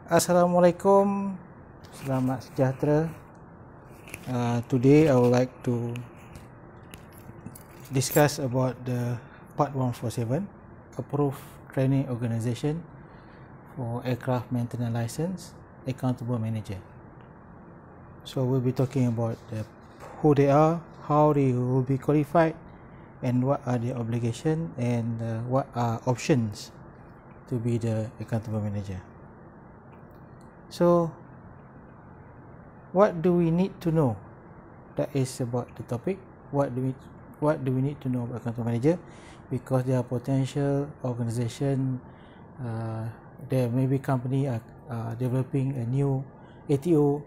Assalamualaikum, selamat sejahtera. Today I would like to discuss about the part 147, approved training organization for aircraft maintenance license, accountable manager. So we'll be talking about who they are, how they will be qualified, and what are their obligations, and what are options to be the accountable manager. So what do we need to know? That is about the topic. What do we need to know about accountable manager? Because there are potential organization, there may be company are developing a new ATO,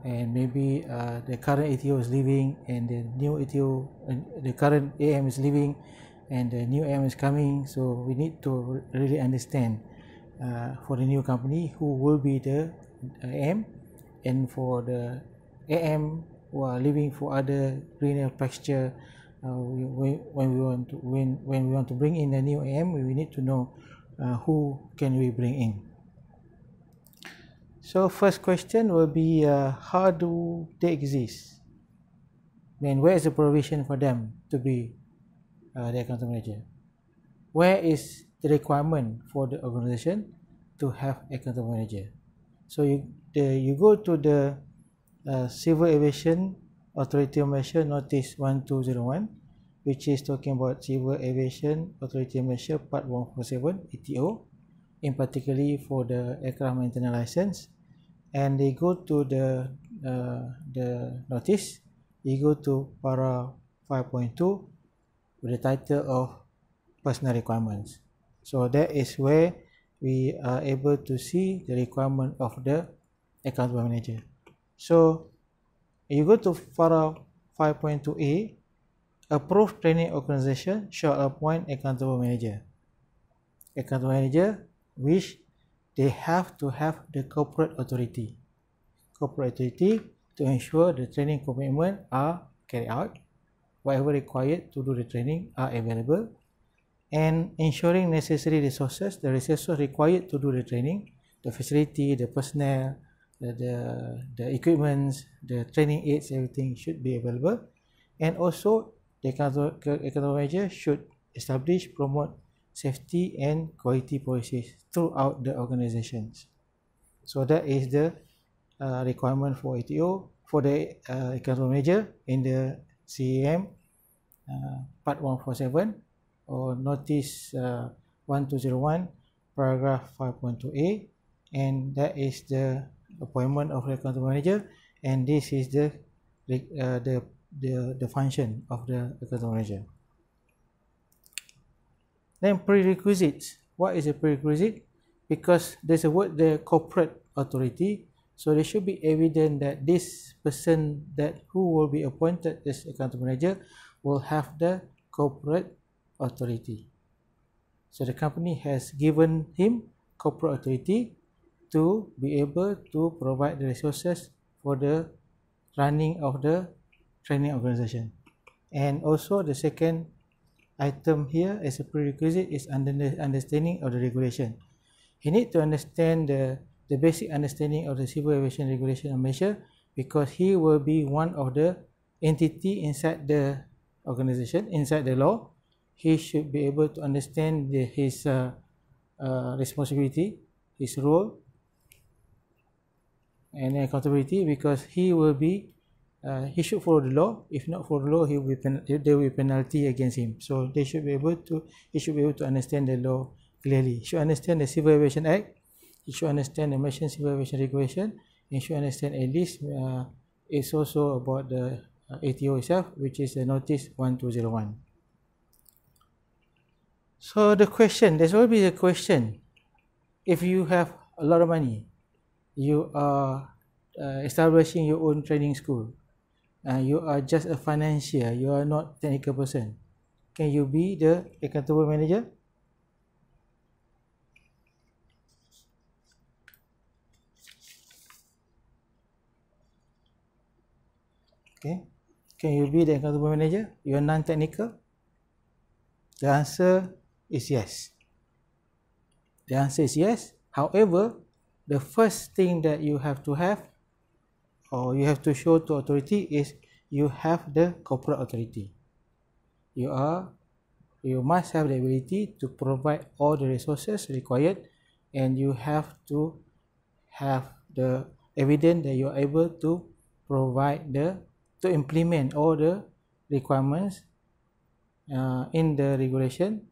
and maybe the current ATO is leaving, and the new ATO, the current AM is leaving, and the new AM is coming. So we need to really understand for the new company who will be the AM, and for the AM who are leaving for other greener pasture. When we want to bring in a new AM, we need to know who can we bring in. So first question will be, how do they exist? Where is the provision for them to be the accountable manager? Where is the requirement for the organization to have accountable manager? So you go to the Civil Aviation Authority of Malaysia Notice 1201, which is talking about Civil Aviation Authority of Malaysia Part 147 ATO, in particularly for the aircraft maintenance license. And they go to the notice. You go to para 5.2 with the title of personal requirements. So that is where we are able to see the requirement of the accountable manager. So you go to para 5.2a, approved training organization shall appoint accountable manager. Accountable manager, which they have to have the corporate authority to ensure the training commitment are carried out, whatever required to do the training are available, and ensuring necessary resources, the resources required to do the training, the facility, the personnel, the equipments, the training aids, everything should be available. And also the accountable manager should establish, promote safety and quality policies throughout the organizations. So that is the requirement for ATO, for the accountable manager in the CAM Part 147 or Notice 1201 paragraph 5.2a, and that is the appointment of the accountable manager, and this is the function of the accountable manager. Then prerequisites. What is a prerequisite? Because there's a word there, corporate authority, so there should be evident that this person who will be appointed as accountable manager will have the corporate authority. So the company has given him corporate authority to be able to provide the resources for the running of the training organization. And also the second item here as a prerequisite is understanding of the regulation. He need to understand the basic understanding of the Civil Aviation Regulation of Malaysia, because he will be one of the entity inside the organization, inside the law. He should be able to understand his responsibility, his role, and accountability, because he will be he should follow the law. If not follow the law, there will be penalty against him. So he should be able to understand the law clearly. He should understand the Civil Aviation Act. He should understand the Malaysian Civil Aviation Regulation. He should understand at least it's also about the ATO itself, which is the Notice 1201. So the question, there's always a question. If you have a lot of money, you are establishing your own training school, you are just a financier, you are not technical person, can you be the accountable manager? Okay, can you be the accountable manager? You are non-technical? The answer is yes. The answer is yes. However, the first thing that you have to have, or you have to show to authority, is you have the corporate authority. You must have the ability to provide all the resources required, and you have to have the evidence that you are able to provide to implement all the requirements in the regulation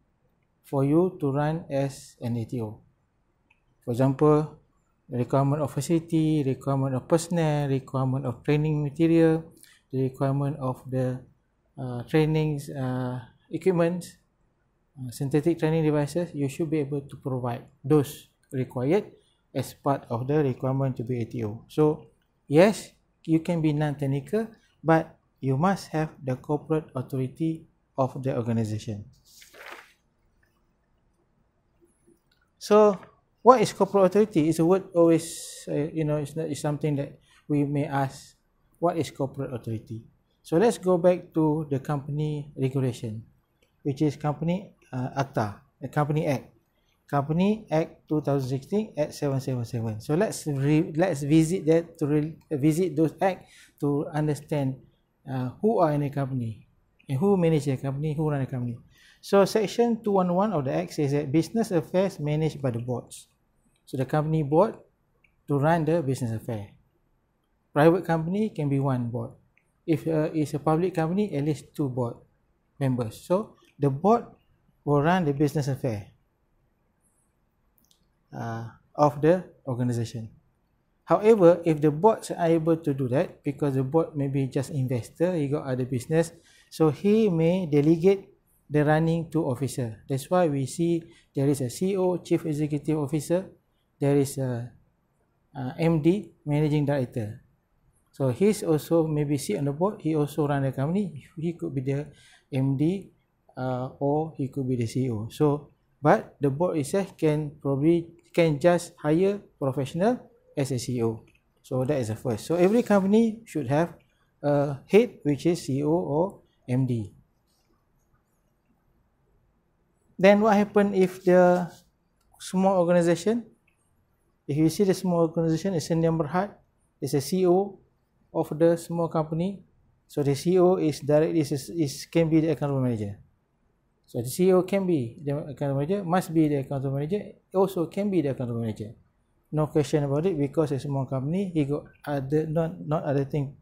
for you to run as an ATO. For example, requirement of facility, requirement of personnel, requirement of training material, the requirement of the trainings equipment, synthetic training devices. You should be able to provide those required as part of the requirement to be ATO. So yes, you can be non-technical, but you must have the corporate authority of the organization. So what is corporate authority? It's a word always, it's something that we may ask, what is corporate authority? So let's go back to the company regulation, which is Company Acta, the Company Act. Company Act 2016 at 777. So let's visit that, to visit those acts to understand who are in a company and who manage a company, who run a company. So section 211 of the act says that business affairs managed by the boards. So the company board to run the business affair. Private company can be one board. If it's a public company, at least 2 board members. So the board will run the business affair of the organization. However, if the boards are able to do that, because the board may be just investor, he got other business, so he may delegate the running to officer. That's why we see there is a CEO, Chief Executive Officer, there is a MD, Managing Director. So he's also maybe sit on the board, he also run the company, he could be the MD or he could be the CEO. So, but the board itself can just hire professional as a CEO. So that is the first. So every company should have a head, which is CEO or MD. Then what happens if the small organization, if you see the small organization is Sdn Bhd, is a CEO of the small company, so the CEO can be the account manager. So the CEO can be the account manager, must be the account manager, also can be the account manager. No question about it, because it's a small company, he got not other thing